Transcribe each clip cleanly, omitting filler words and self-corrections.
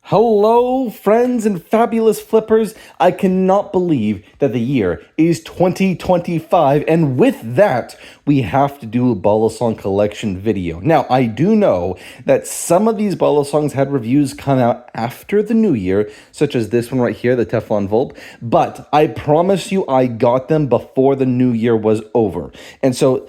Hello, friends and fabulous flippers. I cannot believe that the year is 2025, and with that, we have to do a Balisong Collection video. Now, I do know that some of these Balisongs had reviews come out after the new year, such as this one right here, the Teflon Volp, but I promise you I got them before the new year was over. And so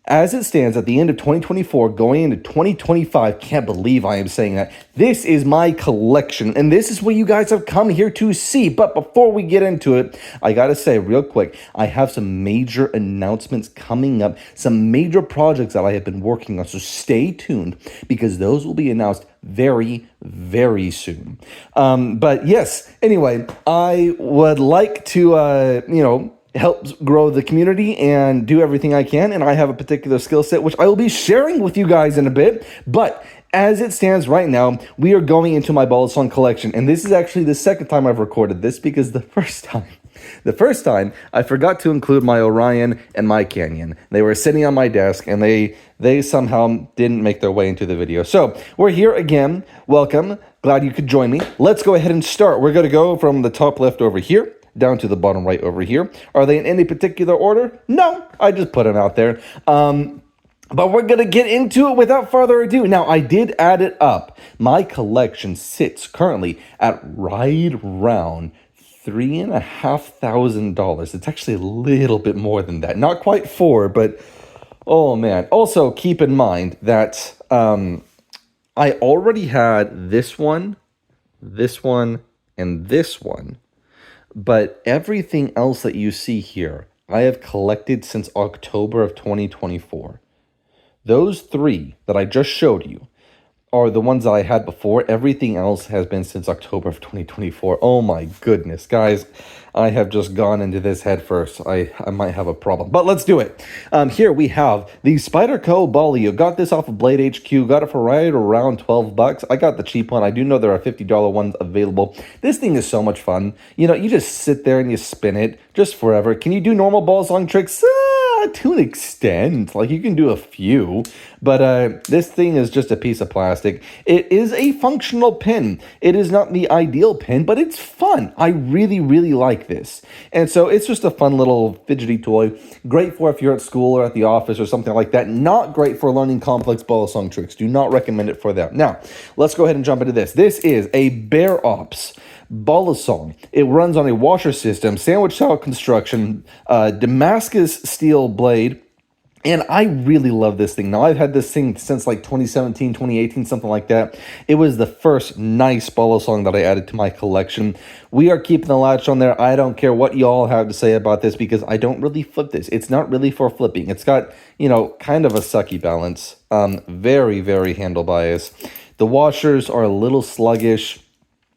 as it stands at the end of 2024, going into 2025, can't believe I am saying that, this is my collection, and this is what you guys have come here to see. But before we get into it, I gotta say real quick, I have some major announcements coming up, some major projects that I have been working on, so stay tuned, because those will be announced very, very soon. But yes, anyway, I would like to, helps grow the community and do everything I can, and I have a particular skill set which I will be sharing with you guys in a bit. But as it stands right now, we are going into my Balisong collection, and this is actually the second time I've recorded this, because the first time I forgot to include my Orion and my Canyon. They were sitting on my desk, and they somehow didn't make their way into the video. So we're here again. Welcome. Glad you could join me. Let's go ahead and start. We're going to go from the top left over here down to the bottom right over here. Are they in any particular order? No, I just put them out there. But we're going to get into it without further ado. Now, I did add it up. My collection sits currently at right around $3,500. It's actually a little bit more than that. Not quite 4, but oh man. Also, keep in mind that I already had this one, and this one. But everything else that you see here, I have collected since October of 2024. Those 3 that I just showed you are the ones that I had before. Everything else has been since October of 2024. Oh my goodness, guys. I have just gone into this head first. I might have a problem, but let's do it. Here we have the Spyderco Bali. You got this off of Blade HQ. Got it for right around 12 bucks. I got the cheap one. I do know there are $50 ones available. This thing is so much fun. You know, you just sit there and you spin it just forever. Can you do normal Balisong tricks? To an extent, like you can do a few, but this thing is just a piece of plastic. It is a functional pin. It is not the ideal pin, but it's fun. I really, really like this. And so it's just a fun little fidgety toy. Great for if you're at school or at the office or something like that. Not great for learning complex Balisong tricks. Do not recommend it for that. Now, let's go ahead and jump into this. This is a Bear Ops Balisong. It runs on a washer system, sandwich style construction, Damascus steel blade, and I really love this thing. Now, I've had this thing since like 2017, 2018, something like that. It was the first nice Balisong that I added to my collection. We are keeping the latch on there. I don't care what y'all have to say about this, because I don't really flip this. It's not really for flipping. It's got, kind of a sucky balance. Very, very handle bias. The washers are a little sluggish,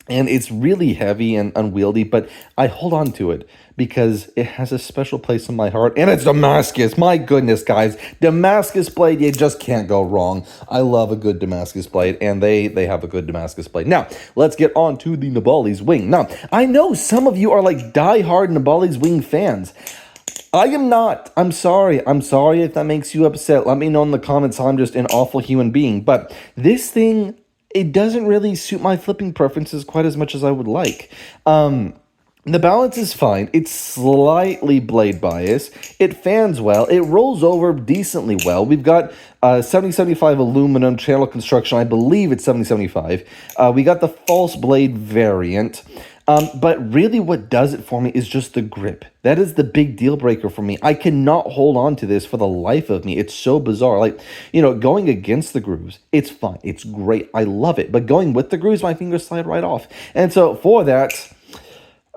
and it's really heavy and unwieldy, but I hold on to it because it has a special place in my heart, and it's Damascus. My goodness, guys. Damascus blade, you just can't go wrong. I love a good Damascus blade, and they have a good Damascus blade. Now, let's get on to the Nbal Wing. Now, I know some of you are like die-hard Nbal Wing fans. I am not. I'm sorry. I'm sorry if that makes you upset. Let me know in the comments how I'm just an awful human being. But this thing, it doesn't really suit my flipping preferences quite as much as I would like. The balance is fine. It's slightly blade bias. It fans well. It rolls over decently well. We've got 7075 aluminum channel construction. I believe it's 7075. We got the false blade variant. But really what does it for me is just the grip. That is the big deal breaker for me. I cannot hold on to this for the life of me. It's so bizarre. Like, going against the grooves, it's fine. It's great. I love it. But going with the grooves, my fingers slide right off. And so for that,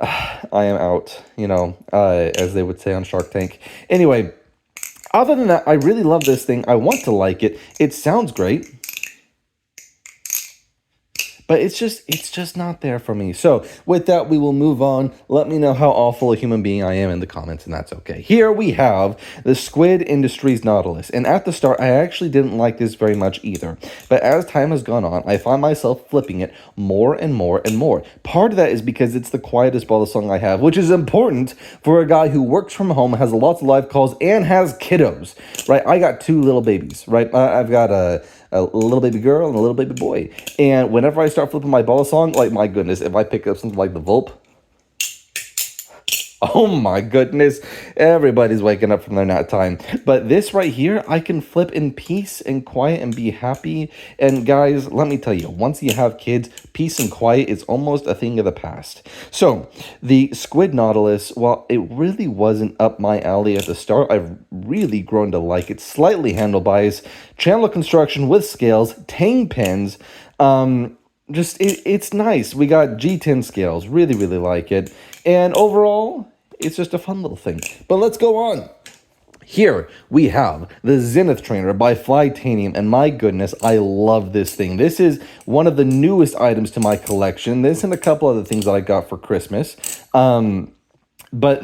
I am out, as they would say on Shark Tank. Anyway, other than that, I really love this thing. I want to like it. It sounds great, but it's just not there for me. So with that, we will move on. Let me know how awful a human being I am in the comments, and that's okay. Here we have the Squid Industries Nautilus. And at the start, I actually didn't like this very much either. But as time has gone on, I find myself flipping it more and more and more. Part of that is because it's the quietest Balisong I have, which is important for a guy who works from home, has lots of live calls, and has kiddos, right? I got 2 little babies, right? I've got a a little baby girl and a little baby boy. And whenever I start flipping my Balisong, like, my goodness, if I pick up something like the Volp, oh my goodness, everybody's waking up from their nap time. But this right here, I can flip in peace and quiet and be happy. And guys, let me tell you, once you have kids, peace and quiet is almost a thing of the past. So the Squid Nautilus, while it really wasn't up my alley at the start, I've really grown to like it. Slightly handle bias, channel construction with scales, tang pins, it's nice. We got G10 scales, really like it, and overall it's just a fun little thing. But let's go on. Here we have the Zenith Trainer by Flytanium, and my goodness, I love this thing. This is one of the newest items to my collection. This and a couple other things that I got for Christmas. But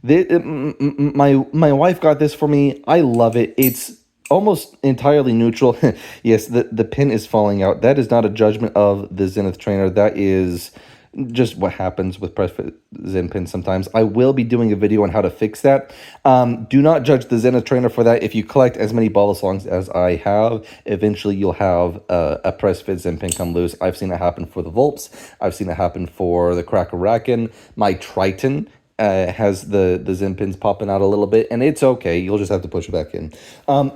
my wife got this for me. I love it. It's almost entirely neutral. Yes, the pin is falling out. That is not a judgment of the Zenith Trainer. That is just what happens with press fit Zen pins sometimes. I will be doing a video on how to fix that. Do not judge the Zenith Trainer for that. If you collect as many Balisongs as I have, eventually you'll have a press fit Zen pin come loose. I've seen it happen for the Volps. I've seen it happen for the Kraken. My Trident has the Zen pins popping out a little bit, and it's okay. You'll just have to push it back in.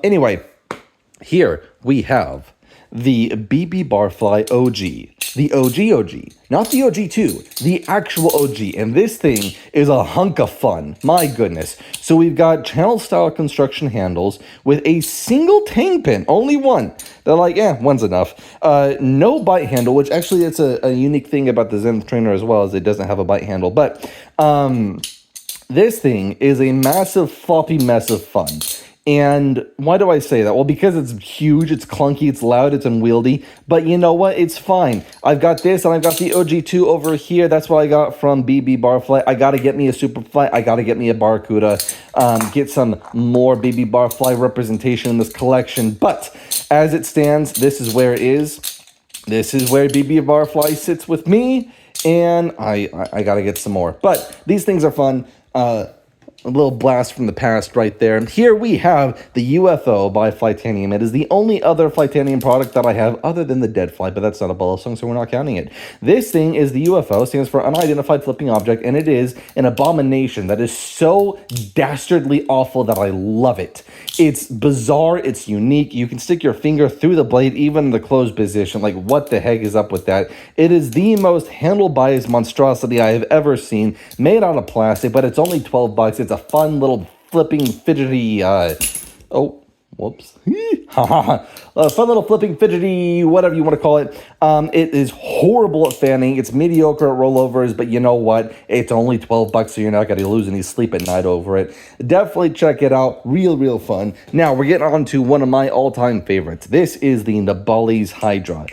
Anyway, here we have the BB Barfly OG. The OG, not the OG2, the actual OG. And this thing is a hunk of fun. My goodness. So we've got channel style construction handles with a single tang pin, only one. They're like, one's enough. No bite handle, which actually it's a unique thing about the Zenith Trainer as well, as it doesn't have a bite handle. But this thing is a massive floppy mess of fun. And why do I say that? Well, because it's huge, it's clunky, it's loud, it's unwieldy. But you know what? It's fine. I've got this, and I've got the OG2 over here. That's what I got from BB Barfly. I got to get me a Superfly. I got to get me a Barracuda. Get some more BB Barfly representation in this collection. But as it stands, this is where it is. This is where BB Barfly sits with me. And I got to get some more. But these things are fun. A little blast from the past right there. And here we have the UFO by Flytanium. It is the only other Flytanium product that I have other than the Dead Fly, but that's not a Balisong, so we're not counting it. This thing is the UFO, stands for Unidentified Flipping Object, and it is an abomination that is so dastardly awful that I love it. It's bizarre, it's unique. You can stick your finger through the blade, even in the closed position. Like, what the heck is up with that? It is the most handle-biased monstrosity I have ever seen, made out of plastic, but it's only $12. It's a fun little flipping fidgety, whoops. A fun little flipping fidgety, whatever you want to call it. It is horrible at fanning. It's mediocre at rollovers, but you know what? It's only $12, so you're not going to lose any sleep at night over it. Definitely check it out. Real fun. Now, we're getting on to one of my all-time favorites. This is the Nbali's Hydra.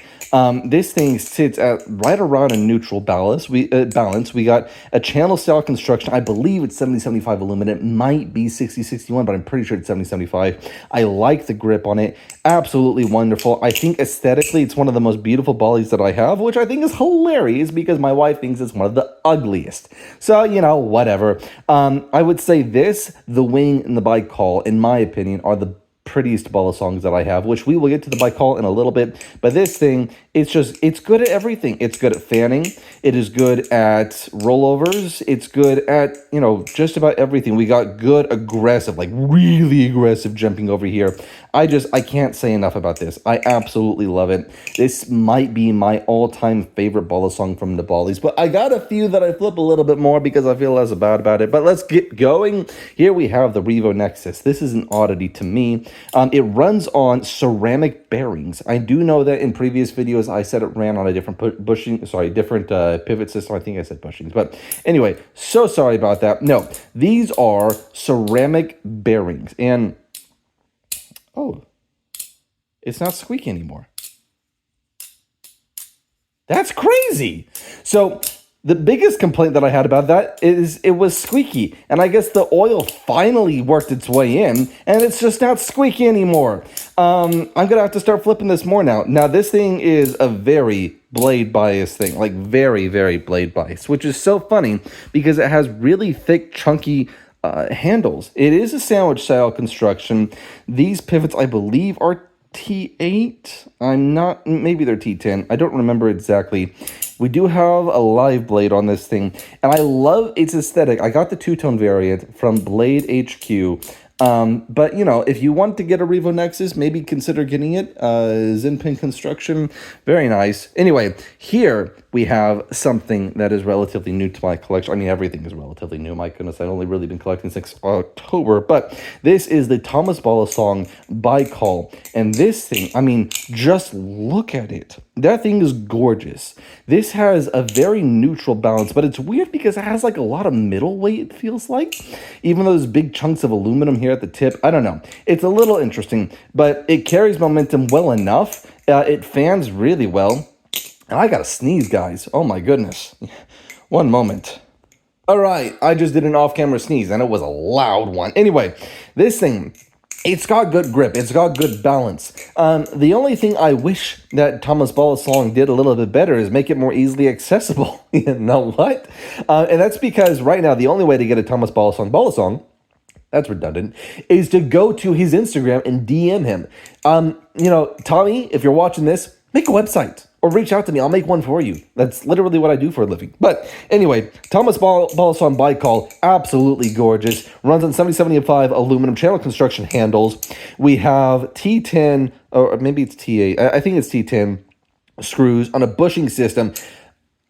This thing sits at right around a neutral balance. We got a channel style construction. I believe it's 70-75 aluminum. It might be 60-61, but I'm pretty sure it's 70-75. I like the grip on it. Absolutely wonderful. I think aesthetically, it's one of the most beautiful Balis that I have, which I think is hilarious because my wife thinks it's one of the ugliest. So, whatever. I would say this, the Wing and the Bike Call, in my opinion, are the prettiest Balisongs that I have, which we will get to the Bike Call in a little bit. But this thing, it's good at everything. It's good at fanning. It is good at rollovers. It's good at, just about everything. We got good aggressive, like really aggressive jumping over here. I can't say enough about this. I absolutely love it. This might be my all-time favorite Balisong from the Balis, but I got a few that I flip a little bit more because I feel less bad about it. But let's get going. Here we have the Revo Nexus. This is an oddity to me. It runs on ceramic bearings. I do know that in previous videos I said it ran on a different pivot system. I think I said bushings, but anyway, so sorry about that. No, these are ceramic bearings, and oh, it's not squeaky anymore. That's crazy. So the biggest complaint that I had about that is it was squeaky, and I guess the oil finally worked its way in, and it's just not squeaky anymore. I'm gonna have to start flipping this more now. Now, this thing is a very blade bias thing, like very blade bias, which is so funny because it has really thick, chunky handles. It is a sandwich style construction. These pivots, I believe, are T8. I'm not, maybe they're T10. I don't remember exactly. We do have a live blade on this thing, and I love its aesthetic. I got the two-tone variant from Blade HQ. But, you know, if you want to get a Revo Nexus, maybe consider getting it. Zinpin construction, very nice. Anyway, here we have something that is relatively new to my collection. I mean, everything is relatively new. My goodness, I've only really been collecting since October. But this is the Thomas Balisong Baikal. And this thing, I mean, just look at it. That thing is gorgeous. This has a very neutral balance, but it's weird because it has like a lot of middle weight, it feels like. Even those big chunks of aluminum here at the tip, I don't know. It's a little interesting, but it carries momentum well enough. It fans really well. And I gotta sneeze, guys. Oh my goodness. One moment. All right, I just did an off-camera sneeze, and it was a loud one. Anyway, this thing... it's got good grip. It's got good balance. The only thing I wish that Thomas Balisong did a little bit better is make it more easily accessible. You know what? And that's because right now, the only way to get a Thomas Balisong, that's redundant, is to go to his Instagram and DM him. You know, Tommy, if you're watching this, make a website. Or reach out to me. I'll make one for you. That's literally what I do for a living. But anyway, Thomas Balisong Baikal, absolutely gorgeous. Runs on 7075 aluminum channel construction handles. We have T10, or maybe it's T8. I think it's T10 screws on a bushing system.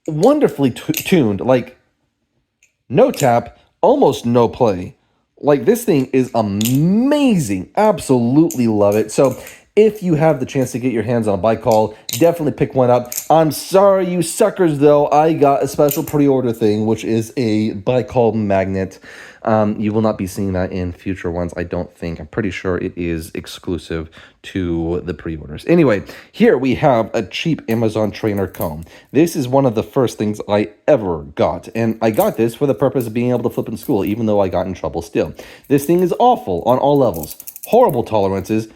Wonderfully tuned. Like, no tap, almost no play. Like, this thing is amazing. Absolutely love it. So... if you have the chance to get your hands on a Baikal, definitely pick one up. I'm sorry, you suckers, though. I got a special pre-order thing, which is a Baikal magnet. You will not be seeing that in future ones, I don't think. I'm pretty sure it is exclusive to the pre-orders. Anyway, here we have a cheap Amazon trainer comb. This is one of the first things I ever got, and I got this for the purpose of being able to flip in school, even though I got in trouble still. This thing is awful on all levels. Horrible tolerances.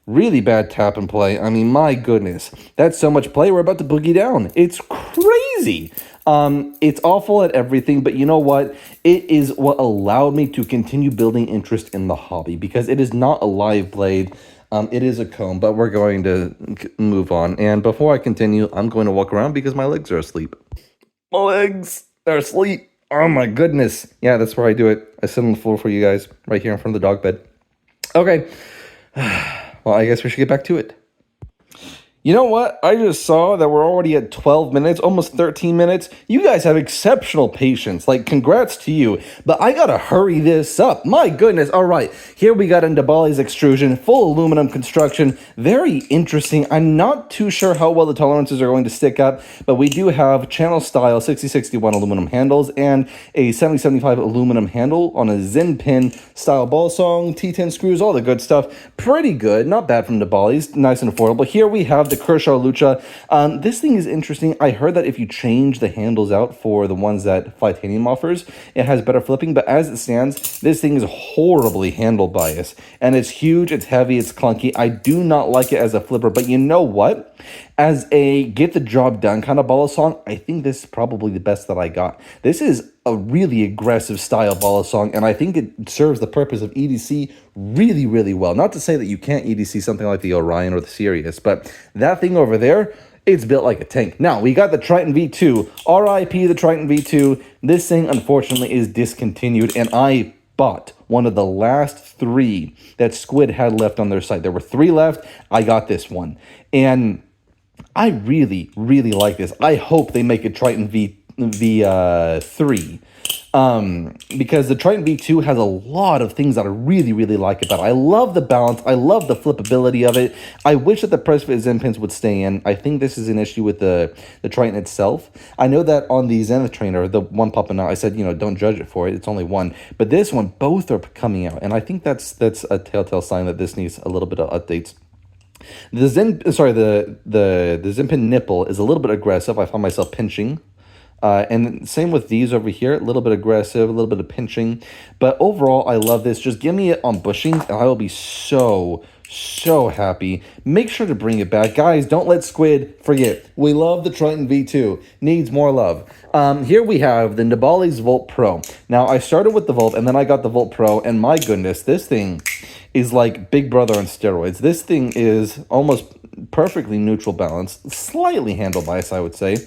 Really bad tap and play. I mean, my goodness. That's so much play, we're about to boogie down. It's crazy. It's awful at everything, but you know what? It is what allowed me to continue building interest in the hobby, because it is not a live blade. It is a comb, but we're going to move on. And before I continue, I'm going to walk around because my legs are asleep. My legs are asleep. Oh my goodness. Yeah, that's where I do it. I sit on the floor for you guys, right here in front of the dog bed. Okay. Well, I guess we should get back to it. You know what? I just saw that we're already at 12 minutes, almost 13 minutes. You guys have exceptional patience. Like, congrats to you. But I gotta hurry this up. My goodness. All right. Here we got Nbali's extrusion, full aluminum construction. Very interesting. I'm not too sure how well the tolerances are going to stick up, but we do have channel style 6061 aluminum handles and a 7075 aluminum handle on a Zinpin style Balisong, T10 screws, all the good stuff. Pretty good. Not bad from Nbali's. Nice and affordable. Here we have the Kershaw Lucha. This thing is interesting. I heard that if you change the handles out for the ones that Titanium offers, it has better flipping, but as it stands, this thing is horribly handle bias, and it's huge, it's heavy, it's clunky. I do not like it as a flipper, but you know what? As a get the job done kind of Balisong, I think this is probably the best that I got. This is a really aggressive style Balisong, and I think it serves the purpose of EDC really, really well. Not to say that you can't EDC something like the Orion or the Sirius, but that thing over there, it's built like a tank. Now, we got the Trident V2. RIP the Trident V2. This thing, unfortunately, is discontinued, and I bought one of the last 3 that Squid had left on their site. There were 3 left. I got this one, and I really, really like this. I hope they make a Trident V3. Because the Trident V2 has a lot of things that I really, really like about it. I love the balance. I love the flippability of it. I wish that the press fit Zen pins would stay in. I think this is an issue with the Trident itself. I know that on the Zenith trainer, the one popping out, I said, you know, don't judge it for it. It's only one. But this one, both are coming out. And I think that's a telltale sign that this needs a little bit of updates. The Zenpin nipple is a little bit aggressive. I find myself pinching. And same with these over here, a little bit aggressive, a little bit of pinching. But overall, I love this. Just give me it on bushings, and I will be so happy. Make sure to bring it back. Guys, don't let Squid forget. We love the Trident V2. Needs more love. Here we have the Nbali's Volt Pro. Now, I started with the Volt, and then I got the Volt Pro, and my goodness, this thing is like Big Brother on steroids. This thing is almost perfectly neutral balance, slightly handle bias, I would say.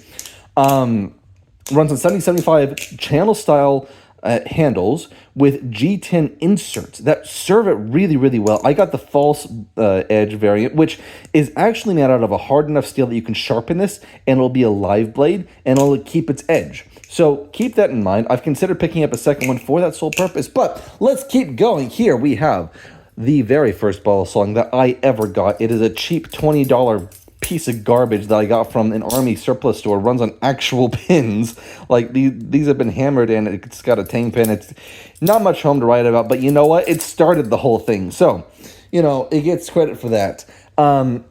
Runs on 7075 channel style handles with G10 inserts that serve it really, really well. I got the false edge variant, which is actually made out of a hard enough steel that you can sharpen this, and it'll be a live blade, and it'll keep its edge. So keep that in mind. I've considered picking up a second one for that sole purpose, but let's keep going. Here we have the very first Balisong that I ever got. It is a cheap $20 piece of garbage that I got from an army surplus store. Runs on actual pins. Like these have been hammered in. It's got a tang pin. It's not much home to write about, but you know what? It started the whole thing. So, it gets credit for that.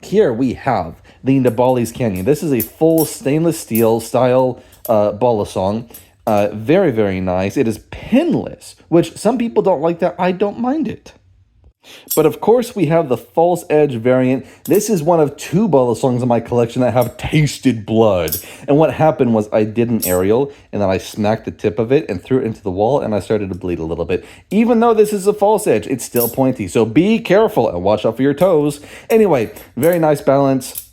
Here we have the Nbali's Canyon. This is a full stainless steel style Balisong. Very, very nice. It is pinless, which some people don't like that. I don't mind it. But of course, we have the false edge variant. This is one of 2 Balisongs in my collection that have tasted blood. And what happened was I did an aerial, and then I smacked the tip of it and threw it into the wall, and I started to bleed a little bit. Even though this is a false edge, it's still pointy. So be careful and watch out for your toes. Anyway, very nice balance.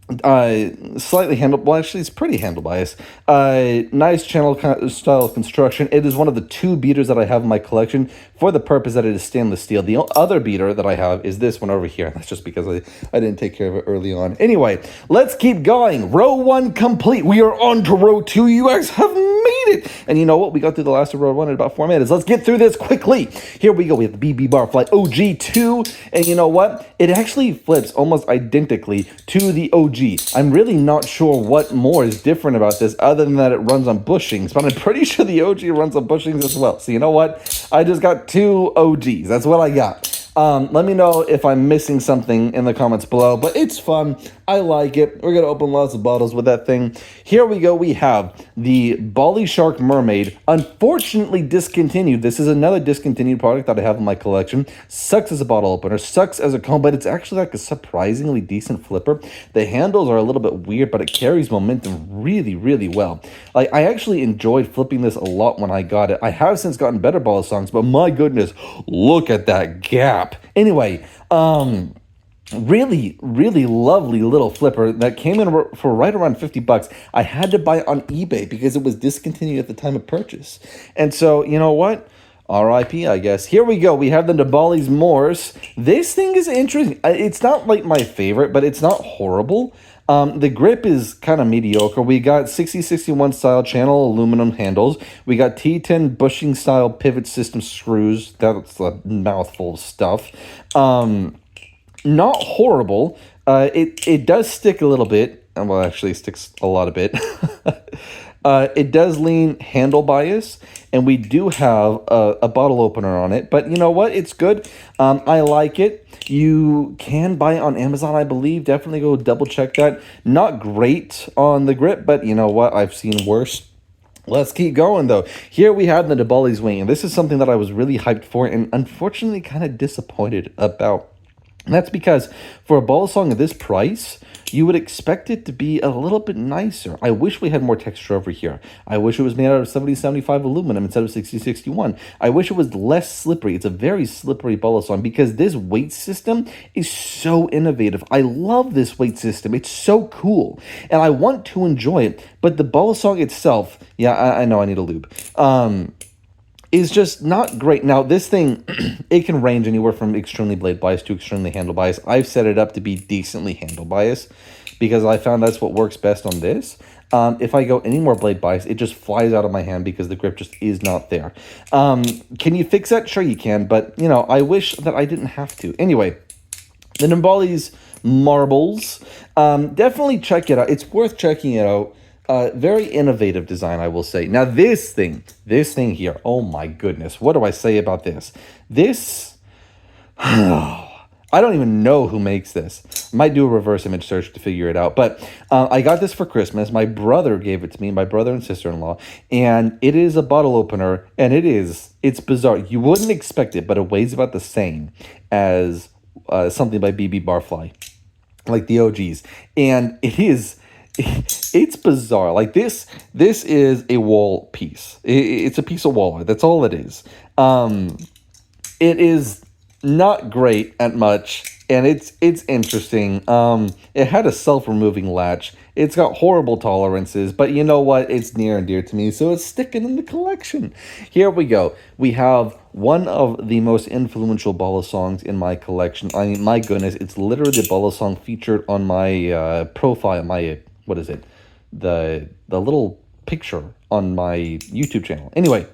Slightly handle, well, actually, it's pretty handle bias. Nice channel style construction. It is one of the 2 beaters that I have in my collection for the purpose that it is stainless steel. The other beater that I have is this one over here. That's just because I didn't take care of it early on. Anyway, let's keep going. Row 1 complete. We are on to row 2. You guys have made it. And you know what? We got through the last of row 1 in about 4 minutes. Let's get through this quickly. Here we go. We have the BB Barfly OG2. And you know what? It actually flips almost identically to the OG. I'm really not sure what more is different about this other than that it runs on bushings, but I'm pretty sure the OG runs on bushings as well. So you know what? I just got 2 OGs. That's what I got. Let me know if I'm missing something in the comments below, but it's fun. I like it. We're going to open lots of bottles with that thing. Here we go. We have the Bali Shark Mermaid, unfortunately discontinued. This is another discontinued product that I have in my collection. Sucks as a bottle opener, sucks as a comb, but it's actually like a surprisingly decent flipper. The handles are a little bit weird, but it carries momentum really, really well. Like, I actually enjoyed flipping this a lot when I got it. I have since gotten better Balisongs, but my goodness, look at that gap. Anyway, really, really lovely little flipper that came in for right around 50 bucks. I had to buy it on eBay because it was discontinued at the time of purchase. And so, you know what? RIP, I guess. Here we go. We have the Nbali's Morse. This thing is interesting. It's not like my favorite, but it's not horrible. The grip is kind of mediocre. We got 6061 style channel aluminum handles. We got T10 bushing style pivot system screws. That's a mouthful of stuff. Not horrible. It does stick a little bit. Well, actually, it sticks a lot of bit. It does lean handle bias, and we do have a bottle opener on it. But you know what? It's good. I like it. You can buy it on Amazon, I believe. Definitely go double check that. Not great on the grip, but you know what? I've seen worse. Let's keep going, though. Here we have the Nbal Wing, and this is something that I was really hyped for and unfortunately kind of disappointed about. And that's because for a Balisong of this price, you would expect it to be a little bit nicer. I wish we had more texture over here. I wish it was made out of 7075 aluminum instead of 6061. I wish it was less slippery. It's a very slippery Balisong because this weight system is so innovative. I love this weight system. It's so cool. And I want to enjoy it. But the Balisong itself, yeah, I know I need a lube. Is just not great. Now, this thing, it can range anywhere from extremely blade bias to extremely handle bias. I've set it up to be decently handle bias because I found that's what works best on this. If I go any more blade bias, it just flies out of my hand because the grip just is not there. Can you fix that? Sure you can, but, you know, I wish that I didn't have to. Anyway, the Nbali's Marbles, definitely check it out. It's worth checking it out. Very innovative design, I will say. Now, this thing here, oh my goodness, what do I say about this? This, I don't even know who makes this. Might do a reverse image search to figure it out. But I got this for Christmas. My brother gave it to me, my brother and sister-in-law. And it is a bottle opener, and it's bizarre. You wouldn't expect it, but it weighs about the same as something by BB Barfly, like the OGs. And it's bizarre. Like this is a wall piece. It's a piece of wall art. That's all it is. It is not great at much, and it's interesting. It had a self-removing latch. It's got horrible tolerances, but you know what? It's near and dear to me, so it's sticking in the collection. Here we go. We have one of the most influential Balisongs in my collection. I mean, my goodness, it's literally the Balisong featured on my profile. My what is it? The little picture on my YouTube channel. Anyway.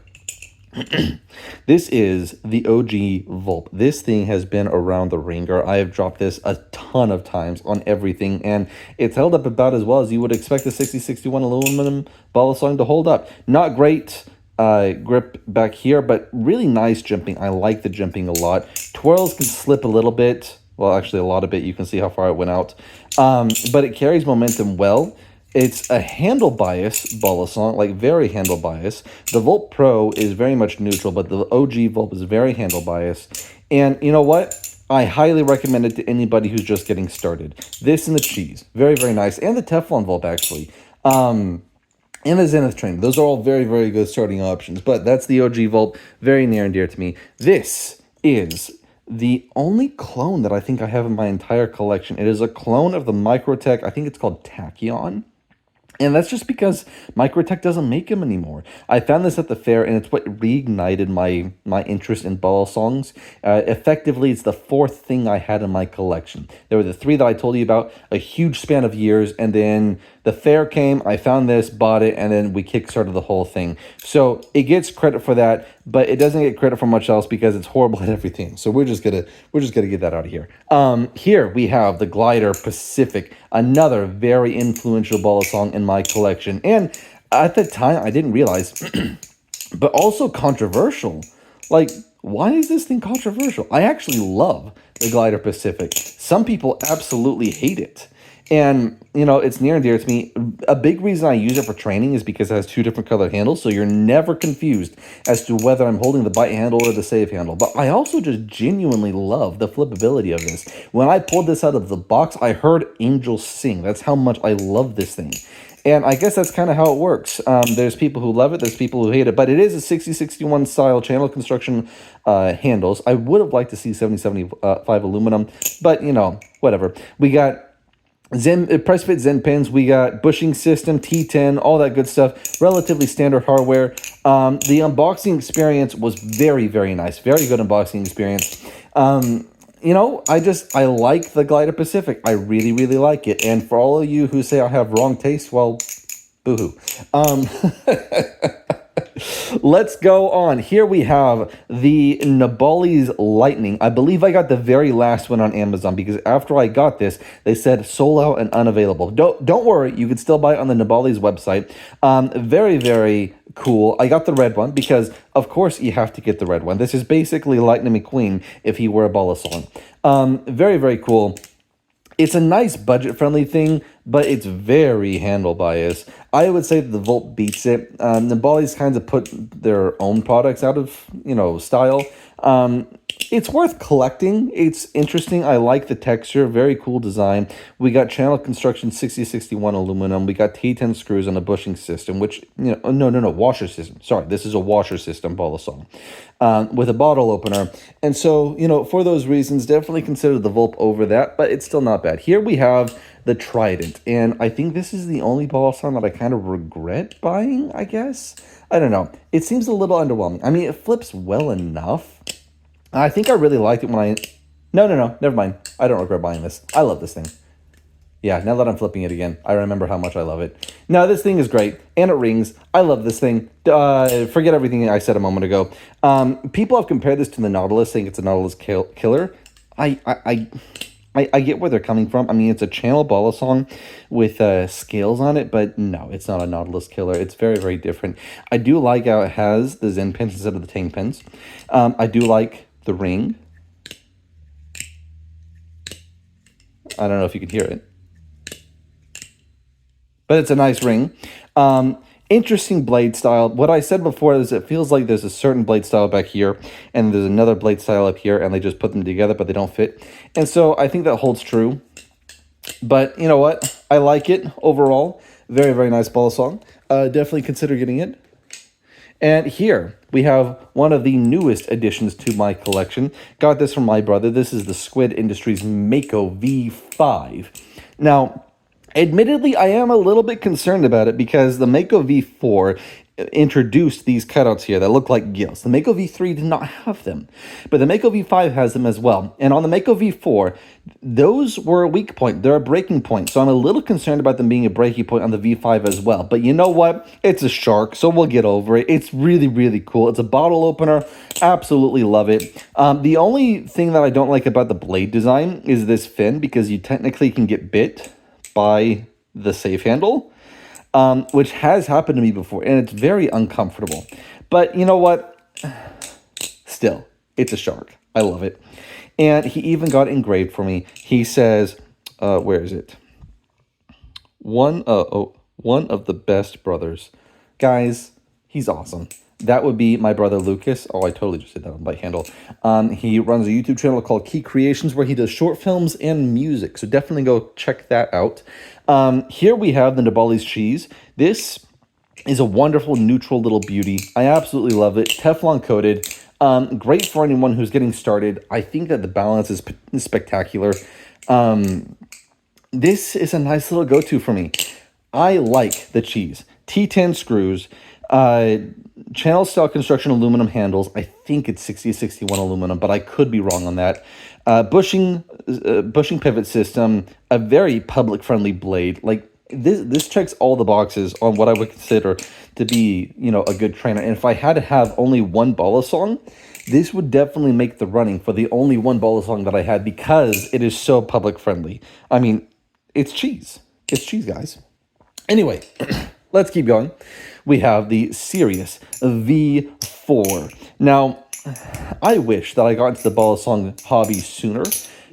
This is the OG Volp. This thing has been around the ringer. I have dropped this a ton of times on everything, and it's held up about as well as you would expect a 6061 aluminum Balisong to hold up. Not great grip back here, but really nice jimping. I like the jimping a lot. Twirls can slip a little bit. Well, actually a lot of it. You can see how far it went out. But it carries momentum well. It's a handle bias Balisong, like very handle bias. The Volp Pro is very much neutral, but the OG Volp is very handle bias. And you know what? I highly recommend it to anybody who's just getting started. This and the cheese, very, very nice. And the Teflon Volp, actually. And the Zenith Train. Those are all very, very good starting options. But that's the OG Volp, very near and dear to me. This is the only clone that I think I have in my entire collection. It is a clone of the Microtech, I think it's called Tachyon. And that's just because Microtech doesn't make them anymore. I found this at the fair, and it's what reignited my interest in Balisongs. Effectively, it's the fourth thing I had in my collection. There were the three that I told you about, a huge span of years, and then the fair came, I found this, bought it, and then we kickstarted the whole thing. So it gets credit for that, but it doesn't get credit for much else because it's horrible at everything. So we're just gonna get that out of here. Here we have the Glider Pacific, another very influential Balisong in my collection. And at the time, I didn't realize, but also controversial. Like, why is this thing controversial? I actually love the Glider Pacific. Some people absolutely hate it. And, you know, it's near and dear to me. A big reason I use it for training is because it has two different colored handles, so you're never confused as to whether I'm holding the bite handle or the save handle. But I also just genuinely love the flippability of this. When I pulled this out of the box, I heard angels sing. That's how much I love this thing. And I guess that's kind of how it works. There's people who love it, there's people who hate it, but it is a 6061 style channel construction handles. I would have liked to see 7075 aluminum, but, you know, whatever. We got press fit Zen pins, we got bushing system, T10, all that good stuff. Relatively standard hardware. The unboxing experience was very, very nice. Very good unboxing experience. You know, I like the Glider Pacific. I really, really like it. And for all of you who say I have wrong taste, well, boo-hoo. Let's go on. Here we have the Nbali's Lightning. I believe I got the very last one on Amazon because after I got this, they said sold out and unavailable. Don't worry, you can still buy it on the Nbali's website. Very, very cool. I got the red one because, of course, you have to get the red one. This is basically Lightning McQueen if he were a Balisong. Very, very cool. It's a nice budget-friendly thing, but it's very handle biased. I would say that the Volp beats it. The Bali's kinds of put their own products out of, you know, style. It's worth collecting. It's interesting. I like the texture. Very cool design. We got channel construction 6061 aluminum. We got T10 screws on a bushing system, which, you know, no, washer system. Sorry, this is a washer system Balisong with a bottle opener. And so, you know, for those reasons, definitely consider the Volp over that, but it's still not bad. Here we have the Trident, and I think this is the only Balisong that I kind of regret buying, I guess. I don't know. It seems a little underwhelming. I mean, it flips well enough. I think I really liked it when I... No, never mind. I don't regret buying this. I love this thing. Yeah, now that I'm flipping it again, I remember how much I love it. No, this thing is great, and it rings. I love this thing. Forget everything I said a moment ago. People have compared this to the Nautilus, saying it's a Nautilus killer. I get where they're coming from. I mean, it's a channel Balisong with scales on it, but no, it's not a Nautilus killer. It's very, very different. I do like how it has the Zen pins instead of the Tang pins. I do like the ring. I don't know if you can hear it, but it's a nice ring. Interesting blade style. What I said before is it feels like there's a certain blade style back here and there's another blade style up here and they just put them together but they don't fit. And so I think that holds true. But you know what? I like it overall. Very, very nice Balisong. Definitely consider getting it. And here we have one of the newest additions to my collection. Got this from my brother. This is the Squid Industries Mako V5. Now, admittedly, I am a little bit concerned about it because the Mako V4 introduced these cutouts here that look like gills. The Mako V3 did not have them, but the Mako V5 has them as well. And on the Mako V4, those were a weak point. They're a breaking point. So I'm a little concerned about them being a breaking point on the V5 as well. But you know what? It's a shark, so we'll get over it. It's really, really cool. It's a bottle opener. Absolutely love it. The only thing that I don't like about the blade design is this fin, because you technically can get bit by the safe handle. Which has happened to me before, and it's very uncomfortable. But you know what? Still, it's a shark. I love it. And he even got engraved for me. He says, where is it? One of the best brothers. Guys, he's awesome. That would be my brother Lucas. Oh, I totally just did that on by handle. He runs a YouTube channel called Key Creations where he does short films and music. So definitely go check that out. Here we have the Nbali's cheese. This is a wonderful neutral little beauty. I absolutely love it. Teflon coated. Great for anyone who's getting started. I think that the balance is spectacular. This is a nice little go-to for me. I like the cheese. T10 screws. Channel style construction aluminum handles. I think it's 6061 aluminum, but I could be wrong on that. Bushing pivot system, a very public friendly blade. Like this checks all the boxes on what I would consider to be, a good trainer. And if I had to have only one Balisong, this would definitely make the running for the only one Balisong that I had, because it is so public friendly. I mean, it's cheese. It's cheese, guys. Anyway, let's keep going. We have the Sirius V4. Now, I wish that I got into the Balisong hobby sooner,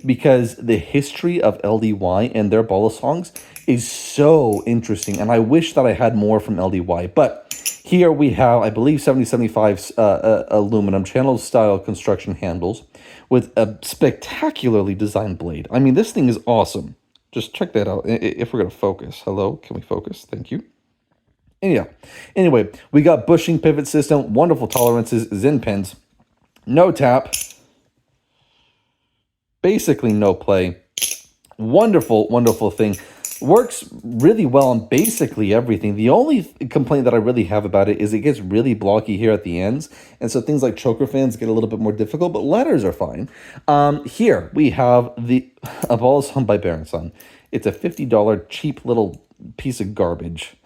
because the history of LDY and their Balisongs is so interesting, and I wish that I had more from LDY. But here we have, I believe, 7075 aluminum channel style construction handles with a spectacularly designed blade. I mean, this thing is awesome. Just check that out. If we're going to focus. Hello, can we focus? Thank you. Yeah. Anyway, we got bushing pivot system, wonderful tolerances, Zen pins, no tap, basically no play. Wonderful, wonderful thing. Works really well on basically everything. The only complaint that I really have about it is it gets really blocky here at the ends. And so things like choker fans get a little bit more difficult, but ladders are fine. Here we have a Balisong by Balisong. It's a $50 cheap little piece of garbage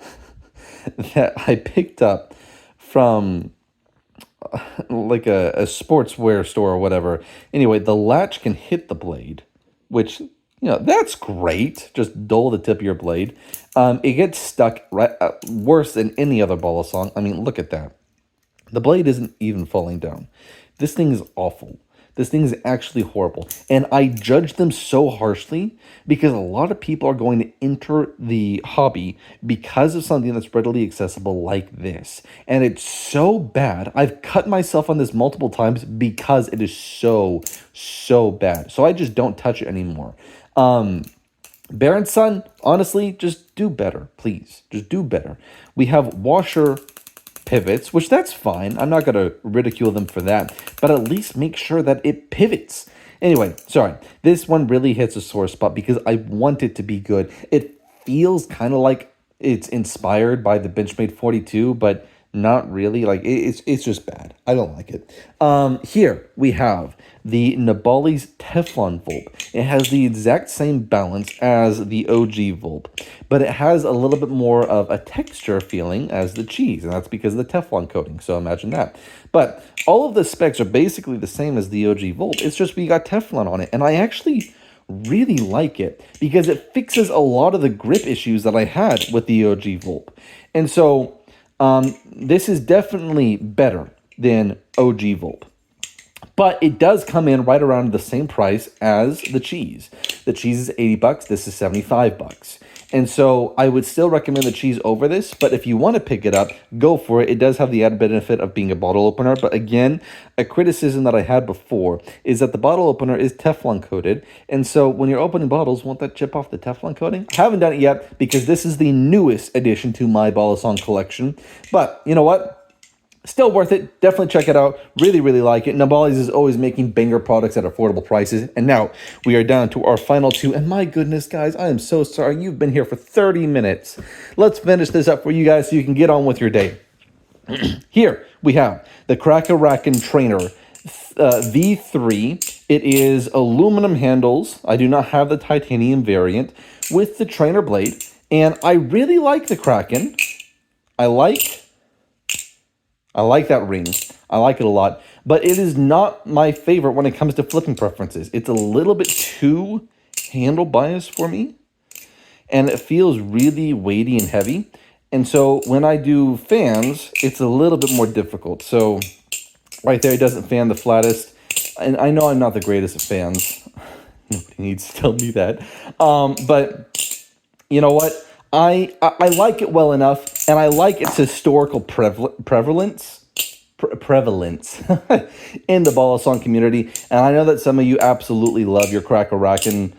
that I picked up from like a sportswear store or whatever. Anyway, the latch can hit the blade, which, that's great. Just dull the tip of your blade. It gets stuck right worse than any other Balisong. I mean, look at that. The blade isn't even falling down. This thing is awful. This thing is actually horrible. And I judge them so harshly because a lot of people are going to enter the hobby because of something that's readily accessible like this. And it's so bad. I've cut myself on this multiple times because it is so, so bad. So I just don't touch it anymore. Baron's Son, honestly, just do better, please. Just do better. We have washer pivots, which that's fine. I'm not going to ridicule them for that, but at least make sure that it pivots. Anyway, sorry. This one really hits a sore spot because I want it to be good. It feels kind of like it's inspired by the Benchmade 42, but not really. Like it's just bad. I don't like it. Here we have the Nbali's Teflon Volp. It has the exact same balance as the OG Volp, but it has a little bit more of a texture feeling as the cheese, and that's because of the Teflon coating, so imagine that. But all of the specs are basically the same as the OG Volp. It's just we got Teflon on it, and I actually really like it because it fixes a lot of the grip issues that I had with the OG Volp. And so this is definitely better than OG Volp. But it does come in right around the same price as the cheese. The cheese is $80. This is $75. And so I would still recommend the cheese over this. But if you want to pick it up, go for it. It does have the added benefit of being a bottle opener. But again, a criticism that I had before is that the bottle opener is Teflon coated. And so when you're opening bottles, won't that chip off the Teflon coating? I haven't done it yet because this is the newest addition to my Balisong collection. But you know what? Still worth it. Definitely check it out. Really, really like it. Nbal is always making banger products at affordable prices. And now we are down to our final two. And my goodness, guys, I am so sorry. You've been here for 30 minutes. Let's finish this up for you guys so you can get on with your day. Here we have the Kraken Trainer V3. It is aluminum handles. I do not have the titanium variant with the trainer blade. And I really like the Kraken. I like that ring. I like it a lot. But it is not my favorite when it comes to flipping preferences. It's a little bit too handle biased for me. And it feels really weighty and heavy. And so when I do fans, it's a little bit more difficult. So right there, it doesn't fan the flattest. And I know I'm not the greatest at fans. Nobody needs to tell me that. But you know what? I like it well enough, and I like its historical prevalence in the Balisong community. And I know that some of you absolutely love your Kraken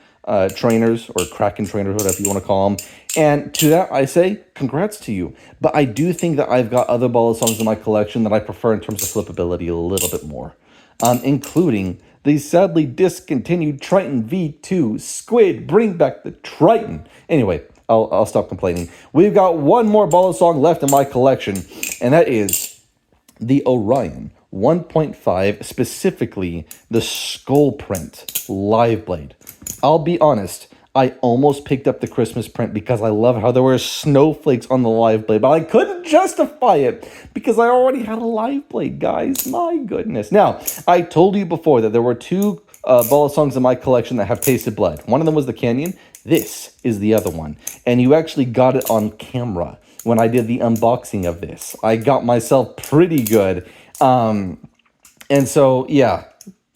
trainers, or Kraken trainers, whatever you want to call them. And to that, I say, congrats to you. But I do think that I've got other Balisongs in my collection that I prefer in terms of flippability a little bit more, including the sadly discontinued Trident V2. Squid, bring back the Trident. Anyway, I'll stop complaining. We've got one more Balisong left in my collection, and that is the Orion 1.5, specifically the skull print live blade. I'll be honest, I almost picked up the Christmas print because I love how there were snowflakes on the live blade, but I couldn't justify it because I already had a live blade, guys. My goodness. Now, I told you before that there were two Balisongs in my collection that have tasted blood. One of them was the Canyon. This is the other one. And you actually got it on camera when I did the unboxing of this. I got myself pretty good. And so, yeah,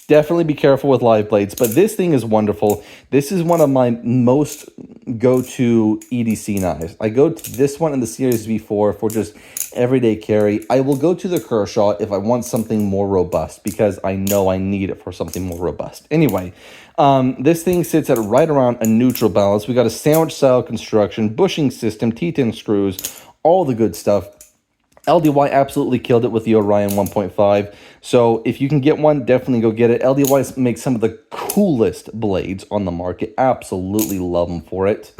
definitely be careful with live blades. But this thing is wonderful. This is one of my most go-to EDC knives. I go to this one in the Series V4 for just everyday carry. I will go to the Kershaw if I want something more robust, because I know I need it for something more robust. Anyway, this thing sits at right around a neutral balance. We got a sandwich style construction, bushing system, T10 screws, all the good stuff. LDY absolutely killed it with the Orion 1.5. So if you can get one, definitely go get it. LDY makes some of the coolest blades on the market. Absolutely love them for it.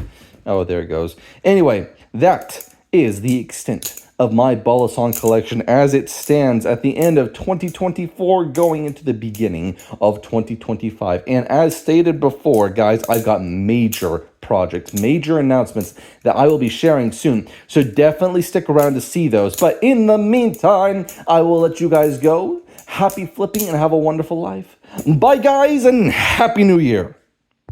Oh, there it goes. Anyway, that is the extent of my Balisong collection as it stands at the end of 2024 going into the beginning of 2025. And as stated before, guys, I've got major projects, major announcements that I will be sharing soon. So definitely stick around to see those. But in the meantime, I will let you guys go. Happy flipping and have a wonderful life. Bye, guys, and Happy New Year.